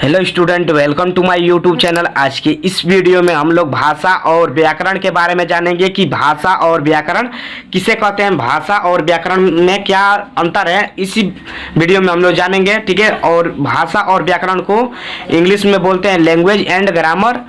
Hello student, welcome to my YouTube channel. आज के इस वीडियो में हम लोग भाषा और व्याकरण के बारे में जानेंगे कि भाषा और व्याकरण किसे कहते हैं, भाषा और व्याकरण में क्या अंतर है, इसी वीडियो में हम लोग जानेंगे। ठीक है। और भाषा और व्याकरण को इंग्लिश में बोलते हैं language and grammar.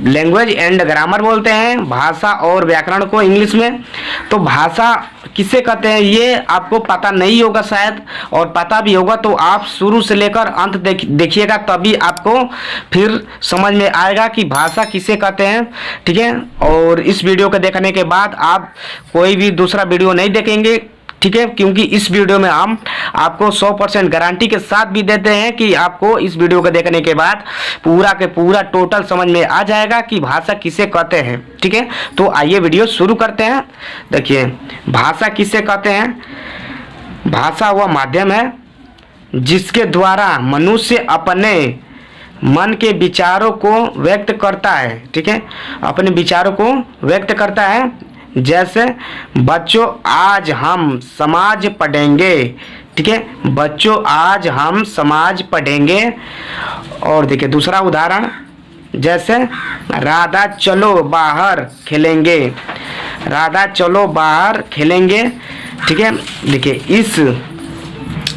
Language and grammar बोलते हैं भाषा और व्याकरण को इंग्लिश में। तो भाषा किसे कहते हैं ये आपको पता नहीं होगा शायद, और पता भी होगा तो आप शुरू से लेकर अंत देखिएगा, तभी आपको फिर समझ में आएगा कि भाषा किसे कहते हैं। ठीक है। और इस वीडियो को देखने के बाद आप कोई भी दूसरा वीडियो नहीं देखेंगे। ठीक है, क्योंकि इस वीडियो में हम आपको 100% गारंटी के साथ भी देते हैं कि आपको इस वीडियो को देखने के बाद पूरा के पूरा टोटल समझ में आ जाएगा कि भाषा किसे कहते हैं। ठीक है, तो आइए वीडियो शुरू करते हैं। देखिए, भाषा किसे कहते हैं। भाषा वह माध्यम है जिसके द्वारा मनुष्य अपने मन के विचारों को व्यक्त करता है। ठीक है, अपने विचारों को व्यक्त करता है। जैसे बच्चों आज हम समाज पढ़ेंगे। ठीक है, बच्चों आज हम समाज पढ़ेंगे। और देखिए दूसरा उदाहरण, जैसे राधा चलो बाहर खेलेंगे। राधा चलो बाहर खेलेंगे। ठीक है, देखिए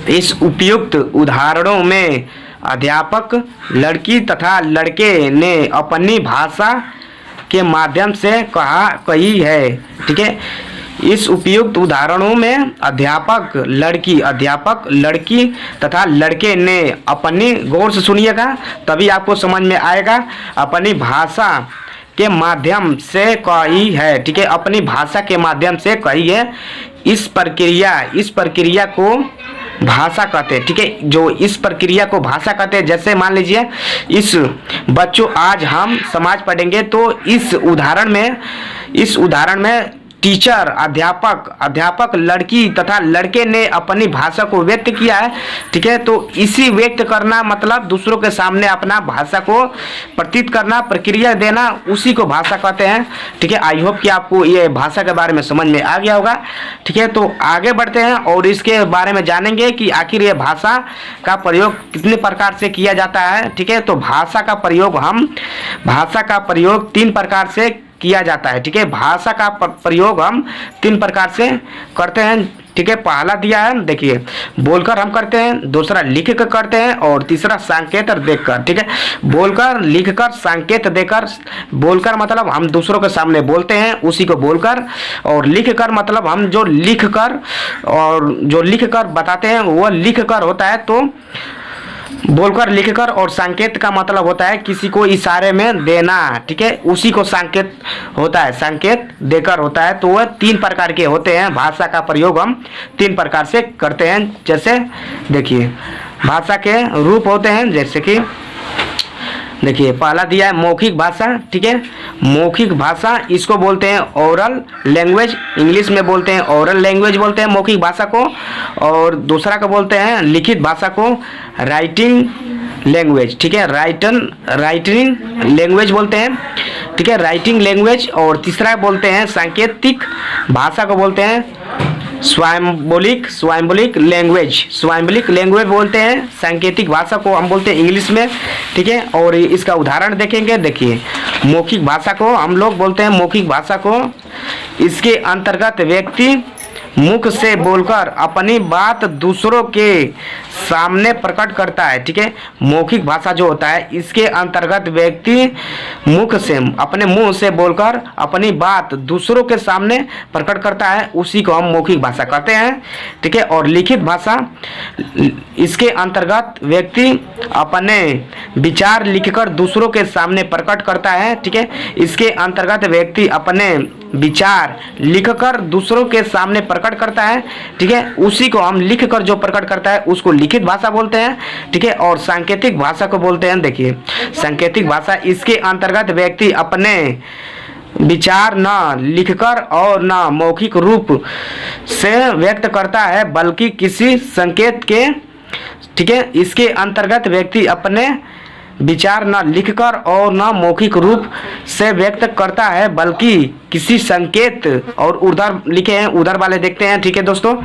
इस उपयुक्त उदाहरणों में अध्यापक लड़की तथा लड़के ने अपनी भाषा के माध्यम से कही है। ठीक है, इस उपयुक्त उदाहरणों में अध्यापक लड़की तथा लड़के ने अपनी, गौर से सुनिएगा तभी आपको समझ में आएगा, अपनी भाषा के माध्यम से कही है। ठीक है, अपनी भाषा के माध्यम से कही है। इस प्रक्रिया को भाषा कहते हैं। ठीक है, जो इस प्रक्रिया को भाषा कहते हैं। जैसे मान लीजिए इस बच्चों आज हम समाज पढ़ेंगे, तो इस उदाहरण में टीचर अध्यापक लड़की तथा लड़के ने अपनी भाषा को व्यक्त किया है। ठीक है, तो इसी व्यक्त करना मतलब दूसरों के सामने अपना भाषा को प्रतीत करना, प्रक्रिया देना, उसी को भाषा कहते हैं। ठीक है, आई होप कि आपको ये भाषा के बारे में समझ में आ गया होगा। ठीक है, तो आगे बढ़ते हैं और इसके बारे में जानेंगे कि आखिर ये भाषा का प्रयोग कितने प्रकार से किया जाता है। ठीक है, तो भाषा का प्रयोग 3 प्रकार से किया जाता है। ठीक है, भाषा का प्रयोग हम 3 प्रकार से करते हैं। ठीक है, पहला दिया है, देखिए बोलकर हम करते हैं, दूसरा लिख कर करते हैं, और तीसरा संकेत देखकर। ठीक है, बोलकर, लिखकर, संकेत देकर। बोलकर मतलब हम दूसरों के सामने बोलते हैं, उसी को बोलकर। और लिखकर मतलब हम जो लिख कर बताते हैं वो लिख कर होता है। तो बोलकर, लिखकर, और संकेत का मतलब होता है किसी को इशारे में देना। ठीक है, उसी को संकेत होता है, संकेत देकर होता है। तो वह 3 प्रकार के होते हैं। भाषा का प्रयोग हम 3 प्रकार से करते हैं। जैसे देखिए भाषा के रूप होते हैं, जैसे कि देखिए पहला दिया है मौखिक भाषा। ठीक है, मौखिक भाषा इसको बोलते हैं ओरल लैंग्वेज, इंग्लिश में बोलते हैं ओरल लैंग्वेज बोलते हैं मौखिक भाषा को। और दूसरा को बोलते हैं लिखित भाषा को राइटिंग लैंग्वेज। ठीक है, राइटिंग लैंग्वेज बोलते हैं। ठीक है, राइटिंग लैंग्वेज। और तीसरा बोलते हैं सांकेतिक भाषा को बोलते हैं स्वायंबोलिक लैंग्वेज बोलते हैं। सांकेतिक भाषा को हम बोलते हैं इंग्लिश में। ठीक है, और इसका उदाहरण देखेंगे। देखिए मौखिक भाषा को हम लोग बोलते हैं, मौखिक भाषा को इसके अंतर्गत व्यक्ति मुख से बोलकर अपनी बात दूसरों के सामने प्रकट करता है। ठीक है, मौखिक भाषा जो होता है इसके अंतर्गत व्यक्ति मुख से, अपने मुंह से बोलकर अपनी बात दूसरों के सामने प्रकट करता है, उसी को हम मौखिक भाषा कहते हैं। ठीक है, और लिखित भाषा इसके अंतर्गत व्यक्ति अपने विचार लिखकर दूसरों के सामने प्रकट करता है। ठीक है, इसके अंतर्गत व्यक्ति अपने विचार लिखकर दूसरों के सामने प्रकट करता है। ठीक है, उसी को हम लिखकर जो प्रकट करता है उसको लिखित भाषा बोलते हैं। ठीक है, और सांकेतिक भाषा को बोलते हैं, देखिए सांकेतिक भाषा इसके अंतर्गत व्यक्ति अपने विचार न लिखकर और न मौखिक रूप से व्यक्त करता है बल्कि किसी संकेत के। ठीक है, इसके अंतर्गत व्यक्ति अपने विचार न लिखकर और न मौखिक रूप से व्यक्त करता है बल्कि किसी संकेत, और उधर लिखे हैं, उधर वाले देखते हैं। ठीक है दोस्तों,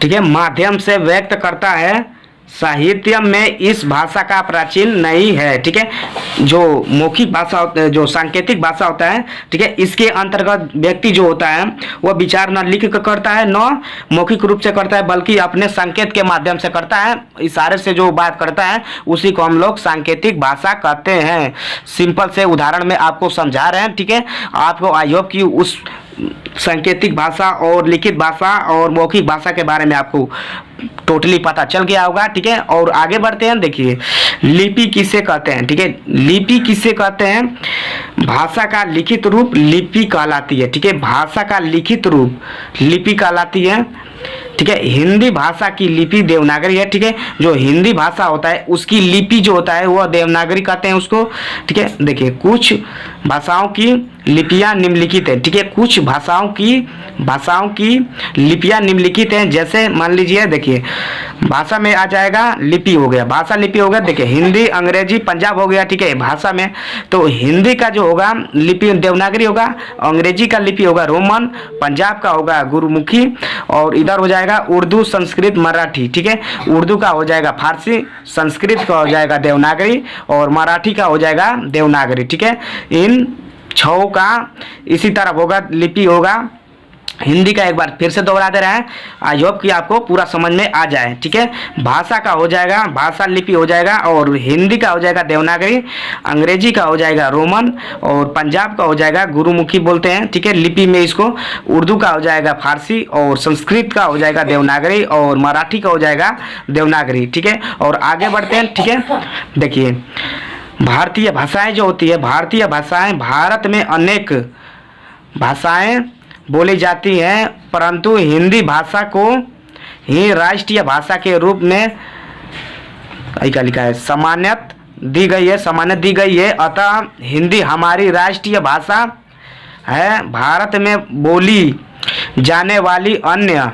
ठीक है, माध्यम से व्यक्त करता है साहित्य में इस भाषा का प्राचीन नहीं है। ठीक है, जो मौखिक भाषा जो सांकेतिक भाषा होता है, ठीक है, इसके अंतर्गत व्यक्ति जो होता है वह विचार न लिख कर करता है, न मौखिक रूप से करता है, बल्कि अपने संकेत के माध्यम से करता है, इशारे से जो बात करता है उसी को हम लोग सांकेतिक भाषा कहते हैं। सिंपल से उदाहरण में आपको समझा रहे हैं। ठीक है, आपको आई होप कि उस सांकेतिक भाषा और लिखित भाषा और मौखिक भाषा के बारे में आपको टोटली पता चल गया होगा। ठीक है, और आगे बढ़ते हैं। देखिए, लिपि किसे कहते हैं? ठीक है, लिपि किसे कहते हैं? भाषा का लिखित रूप लिपि कहलाती है। ठीक है, भाषा का लिखित रूप लिपि कहलाती है। ठीक है, हिंदी भाषा की लिपि देवनागरी है। ठीक है, जो हिंदी भाषा होता है उसकी लिपि जो होता है वह देवनागरी कहते हैं उसको। ठीक है, देखिए, कुछ भाषाओं की लिपियां निम्नलिखित है। ठीक है, कुछ भाषाओं की लिपियां निम्नलिखित हैं। जैसे मान लीजिए, देखिए, भाषा में आ जाएगा लिपि हो गया, भाषा लिपि हो गया। देखिए, हिंदी, अंग्रेजी, पंजाब हो गया। ठीक है, भाषा में तो हिंदी का जो होगा लिपि देवनागरी होगा, अंग्रेजी का लिपि होगा रोमन, पंजाब का होगा गुरुमुखी, और इधर हो जाएगा उर्दू, संस्कृत, मराठी। ठीक है, उर्दू का हो जाएगा फारसी, संस्कृत का हो जाएगा देवनागरी और मराठी का हो जाएगा देवनागरी। ठीक है, इन छह का इसी तरह होगा, लिपि होगा। हिंदी का एक बार फिर से दोहरा दे रहा है, आई होप कि आपको पूरा समझ में आ जाए। ठीक है, भाषा का हो जाएगा, भाषा लिपि हो जाएगा, और हिंदी का हो जाएगा देवनागरी, अंग्रेजी का हो जाएगा रोमन, और पंजाब का हो जाएगा गुरुमुखी बोलते हैं। ठीक है, लिपि में इसको, उर्दू का हो जाएगा फारसी, और संस्कृत का हो जाएगा देवनागरी, और मराठी का हो जाएगा देवनागरी। ठीक है, और आगे बढ़ते हैं। ठीक है, देखिए, भारतीय भाषाएं जो होती है, भारतीय भाषाएं, भारत में अनेक भाषाएं बोली जाती हैं, परंतु हिंदी भाषा को ही राष्ट्रीय भाषा के रूप में क्या लिखा है, समान्यत दी गई है। अतः हिंदी हमारी राष्ट्रीय भाषा है। भारत में बोली जाने वाली अन्य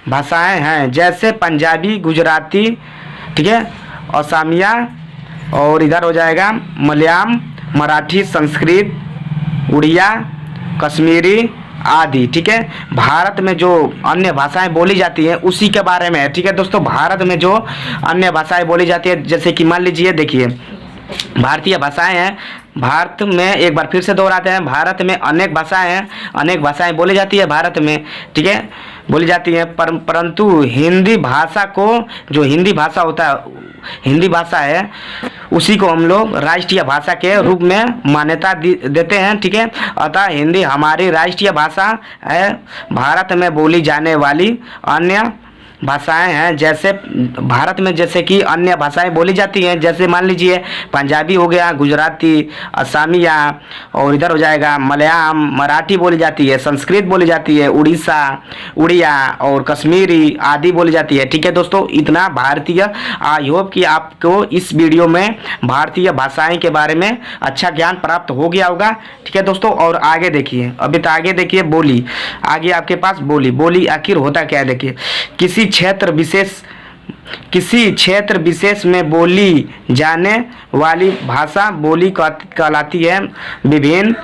भाषाएं हैं, जैसे पंजाबी, गुजराती, ठीक है, असमिया, और इधर हो जाएगा मलयालम, मराठी, संस्कृत, उड़िया, कश्मीरी आदि। ठीक है, भारत में जो अन्य भाषाएं बोली जाती हैं उसी के बारे में है। ठीक है दोस्तों, भारत में जो अन्य भाषाएं बोली जाती है, जैसे कि मान लीजिए, देखिए, भारतीय भाषाएं हैं, भारत में एक बार फिर से दोहराते हैं, भारत में अनेक भाषाएं हैं, अनेक भाषाएं बोली जाती है भारत में। ठीक है, बोली जाती है, परंतु हिंदी भाषा को, जो हिंदी भाषा होता है, हिंदी भाषा है, उसी को हम लोग राष्ट्रीय भाषा के रूप में मान्यता देते हैं। ठीक है, अतः हिंदी हमारी राष्ट्रीय भाषा है। भारत में बोली जाने वाली अन्य भाषाएं हैं, जैसे भारत में जैसे कि अन्य भाषाएं बोली जाती हैं, जैसे मान लीजिए पंजाबी हो गया, गुजराती, असमिया, और इधर हो जाएगा मलयालम, मराठी बोली जाती है, संस्कृत बोली जाती है, उड़िया और कश्मीरी आदि बोली जाती है। ठीक है दोस्तों, इतना भारतीय, आई होप कि आपको इस वीडियो में भारतीय भाषाएं के बारे में अच्छा ज्ञान प्राप्त हो गया होगा। ठीक है दोस्तों, और आगे देखिए, अभी तो आगे देखिए बोली, आगे आपके पास बोली आखिर होता क्या है। देखिए, किसी क्षेत्र विशेष में बोली जाने वाली भाषा बोली कहलाती है। विभिन्न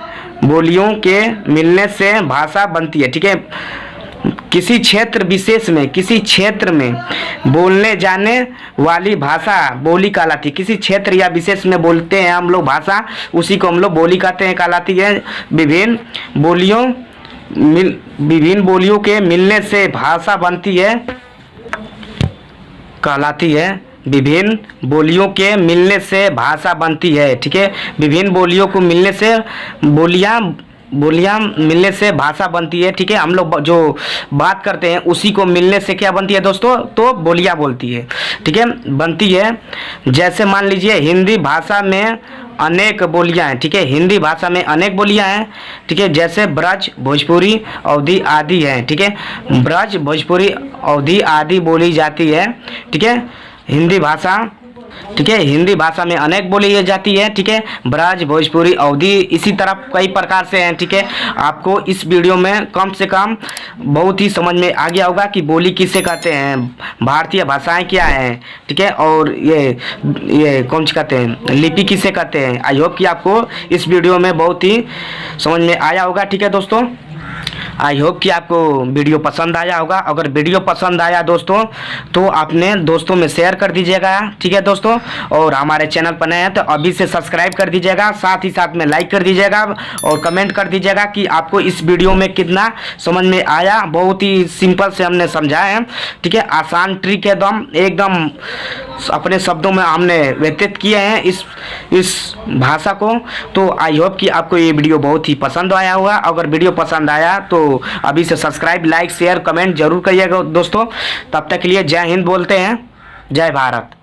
बोलियों के मिलने से भाषा बनती है। ठीक है, किसी क्षेत्र में बोलने जाने वाली भाषा बोली कहलाती है। किसी क्षेत्र या विशेष में बोलते हैं हम लोग भाषा, उसी को हम लोग बोली कहते हैं, कहलाती है। विभिन्न बोलियों के मिलने से भाषा बनती है, कहलाती है। विभिन्न बोलियों के मिलने से भाषा बनती है। ठीक है, विभिन्न बोलियों को मिलने से बोलियां मिलने से भाषा बनती है। ठीक है, हम लोग जो बात करते हैं उसी को मिलने से क्या बनती है दोस्तों, तो बोलियां बोलती है। ठीक है, बनती है। जैसे मान लीजिए, हिंदी भाषा में अनेक बोलियां हैं। ठीक है, हिंदी भाषा में अनेक बोलियां हैं। ठीक है, जैसे ब्रज, भोजपुरी, अवधी आदि हैं। ठीक है, ब्रज, भोजपुरी, अवधी आदि बोली जाती है। ठीक है, हिंदी भाषा, ठीक है, हिंदी भाषा में अनेक बोली जाती है। ठीक है, ब्रज, भोजपुरी, अवधी, इसी तरह कई प्रकार से हैं। ठीक है, आपको इस वीडियो में कम से कम बहुत ही समझ में आ गया होगा कि बोली किसे कहते हैं, भारतीय भाषाएं क्या हैं। ठीक है, और ये कौन सी कहते हैं, लिपि किसे कहते हैं। आई होप कि आपको इस वीडियो में बहुत ही समझ में आया होगा। ठीक है दोस्तों, आई होप कि आपको वीडियो पसंद आया होगा। अगर वीडियो पसंद आया दोस्तों तो अपने दोस्तों में शेयर कर दीजिएगा, ठीक है दोस्तों। और हमारे चैनल पर नए हैं तो अभी से सब्सक्राइब कर दीजिएगा, साथ ही साथ में लाइक कर दीजिएगा और कमेंट कर दीजिएगा कि आपको इस वीडियो में कितना समझ में आया। बहुत ही सिंपल से हमने समझाया है, ठीक है। आसान ट्रिक है, एकदम अपने शब्दों में हमने व्यतीत किए हैं इस भाषा को। तो आई होप कि आपको ये वीडियो बहुत ही पसंद आया होगा। अगर वीडियो पसंद आया तो अभी से सब्सक्राइब, लाइक, शेयर, कमेंट जरूर करिएगा दोस्तों। तब तक के लिए जय हिंद बोलते हैं, जय भारत।